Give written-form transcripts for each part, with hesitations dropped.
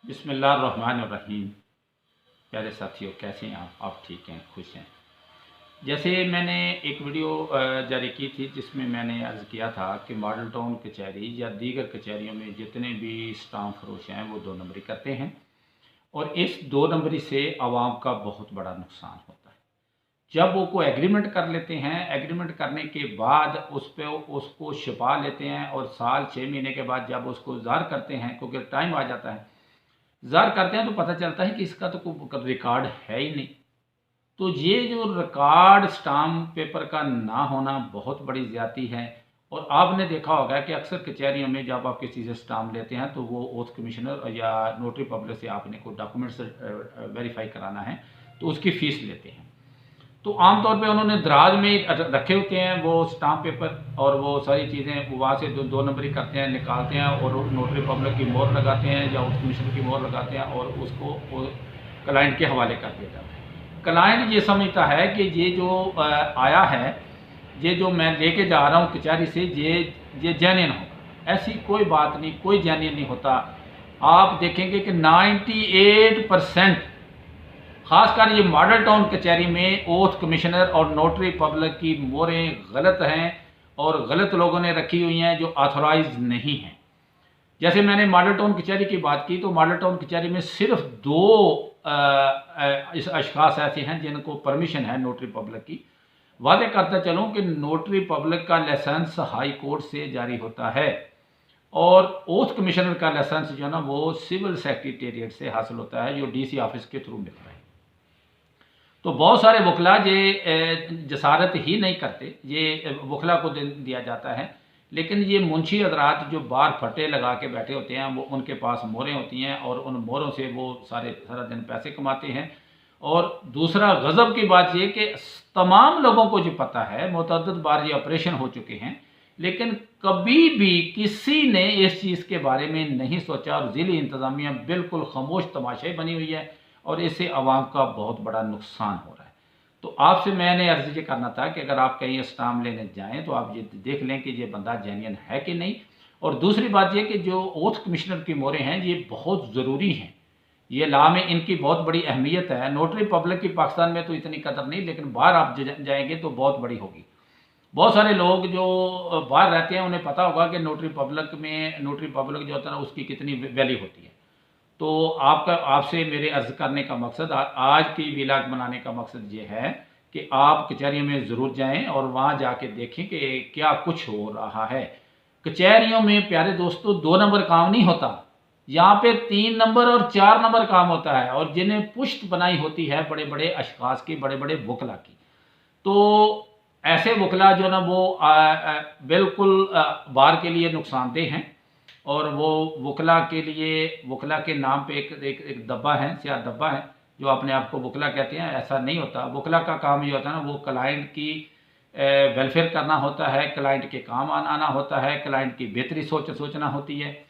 बिस्मिल्लाहिर्रहमानिर्रहीम। प्यारे साथियों, कैसे हैं आप ठीक हैं, खुश हैं। जैसे मैंने एक वीडियो जारी की थी जिसमें मैंने अर्ज़ किया था कि मॉडल टाउन कचहरी या दीगर कचहरियों में जितने भी स्टाम्प फरोश हैं वो 2 नंबरी करते हैं और इस 2 नंबरी से आवाम का बहुत बड़ा नुकसान होता है। जब वो कोई एग्रीमेंट कर लेते हैं, एग्रीमेंट करने के बाद उस पे उसको छिपा लेते हैं और साल 6 महीने के बाद जब उसको ज़ाहिर करते हैं, क्योंकि टाइम आ जाता है, ज़ाहिर करते हैं तो पता चलता है कि इसका तो कोई रिकॉर्ड है ही नहीं। तो ये जो रिकॉर्ड स्टाम्प पेपर का ना होना बहुत बड़ी ज़्यादती है। और आपने देखा होगा कि अक्सर कचहरियों में जब आप किसी से स्टाम्प लेते हैं तो वो ओथ कमिश्नर या नोटरी पब्लिक से आपने कोई डॉक्यूमेंट्स वेरीफाई कराना है तो उसकी फ़ीस लेते हैं। तो आमतौर पे उन्होंने दराज में रखे होते हैं वो स्टाम्प पेपर और वो सारी चीज़ें वो वहाँ से 2 नंबरी करते हैं, निकालते हैं और नोटरी पब्लिक की मोहर लगाते हैं या उस कमिश्नर की मोहर लगाते हैं और उसको क्लाइंट के हवाले कर दिया जाता है। क्लाइंट ये समझता है कि ये जो आया है, ये जो मैं लेके जा रहा हूँ कचहरी से, ये जेन्युइन होगा। ऐसी कोई बात नहीं, कोई जेन्युइन नहीं होता। आप देखेंगे कि 98% खासकर ये मॉडल टाउन कचहरी में ओथ कमिश्नर और नोटरी पब्लिक की मोहरें गलत हैं और गलत लोगों ने रखी हुई हैं जो ऑथोराइज नहीं हैं। जैसे मैंने मॉडल टाउन कचहरी की बात की तो मॉडल टाउन कचहरी में सिर्फ 2 अशखास ऐसे हैं जिनको परमिशन है नोटरी पब्लिक की। वादे करता चलूँ कि नोटरी पब्लिक का लाइसेंस हाई कोर्ट से जारी होता है और ओथ कमिश्नर का लाइसेंस जो है ना वो सिविल सेक्रेटेरिएट से हासिल होता है, जो DC ऑफिस के थ्रू मिलता है। तो बहुत सारे वकला ये जसारत ही नहीं करते, ये वकला को दिया जाता है। लेकिन ये मुंशी हजरात जो बाहर फटे लगा के बैठे होते हैं वो उनके पास मोहरें होती हैं और उन मोहरों से वो सारा दिन पैसे कमाते हैं। और दूसरा गज़ब की बात ये कि तमाम लोगों को जो पता है, मुतअद्दिद बार ये ऑपरेशन हो चुके हैं, लेकिन कभी भी किसी ने इस चीज़ के बारे में नहीं सोचा और ज़िली इंतज़ामिया बिल्कुल खामोश तमाशाई बनी हुई है और इससे आवाम का बहुत बड़ा नुकसान हो रहा है। तो आपसे मैंने अर्ज़ ये करना था कि अगर आप कहीं स्टाम्प लेने जाएं तो आप ये देख लें कि ये बंदा जेन्युइन है कि नहीं। और दूसरी बात ये कि जो ओथ कमिश्नर की मोहरें हैं ये बहुत ज़रूरी हैं, ये लॉ में इनकी बहुत बड़ी अहमियत है। नोटरी पब्लिक की पाकिस्तान में तो इतनी कदर नहीं, लेकिन बाहर आप जाएंगे तो बहुत बड़ी होगी। बहुत सारे लोग जो बाहर रहते हैं उन्हें पता होगा कि नोटरी पब्लिक जो होता है ना उसकी कितनी वैल्यू होती है। तो आपसे मेरे अर्ज़ करने का मकसद, आज की व्लॉग बनाने का मकसद ये है कि आप कचहरियों में ज़रूर जाएं और वहाँ जाके देखें कि क्या कुछ हो रहा है। कचहरियों में प्यारे दोस्तों 2 नंबर काम नहीं होता, यहाँ पे 3 नंबर और 4 नंबर काम होता है और जिन्हें पुश्त बनाई होती है बड़े बड़े अशखास की, बड़े बड़े वकला की। तो ऐसे वकला जो ना वो बिल्कुल बार के लिए नुकसानदेह हैं और वो वकला के नाम पे एक दब्बा है, स्याह दब्बा है जो अपने आप को वकला कहते हैं। ऐसा नहीं होता। वकला का काम ये होता है ना वो क्लाइंट की वेलफेयर करना होता है, क्लाइंट के काम आना होता है, क्लाइंट की बेहतरी सोचना होती है।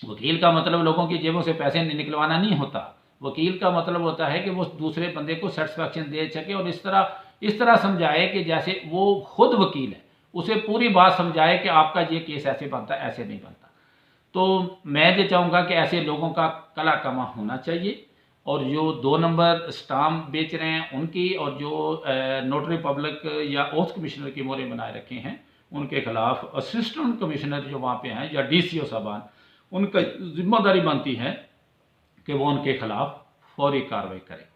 वकील का मतलब लोगों की जेबों से पैसे निकलवाना नहीं होता। वकील का मतलब होता है कि वो दूसरे बंदे को सेटिस्फैक्शन दे सके और इस तरह समझाए कि जैसे वो खुद वकील है, उसे पूरी बात समझाए कि आपका ये केस ऐसे बनता है, ऐसे नहीं बनता। तो मैं ये चाहूँगा कि ऐसे लोगों का कला कमा होना चाहिए और जो 2 नंबर स्टाम्प बेच रहे हैं उनकी और जो नोटरी पब्लिक या ओथ कमिश्नर की मोहरें बनाए रखे हैं उनके खिलाफ असिस्टेंट कमिश्नर जो वहाँ पे हैं या DCO साहबान, उनका जिम्मेदारी बनती है कि वो उनके खिलाफ फौरी कार्रवाई करें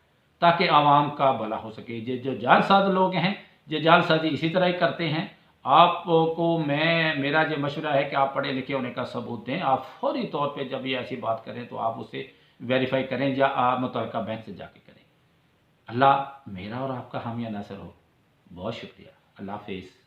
ताकि आवाम का भला हो सके। ये जो जालसाज लोग हैं ये जालसाजी इसी तरह ही करते हैं। आपको मेरा ये मशवरा है कि आप पढ़े लिखे होने का सबूत दें। आप फौरी तौर पे जब ये ऐसी बात करें तो आप उसे वेरीफाई करें या आप मुतल्लिका बैंक से जाके करें। अल्लाह मेरा और आपका हामिया नासिर हो। बहुत शुक्रिया। अल्लाह हाफिज़।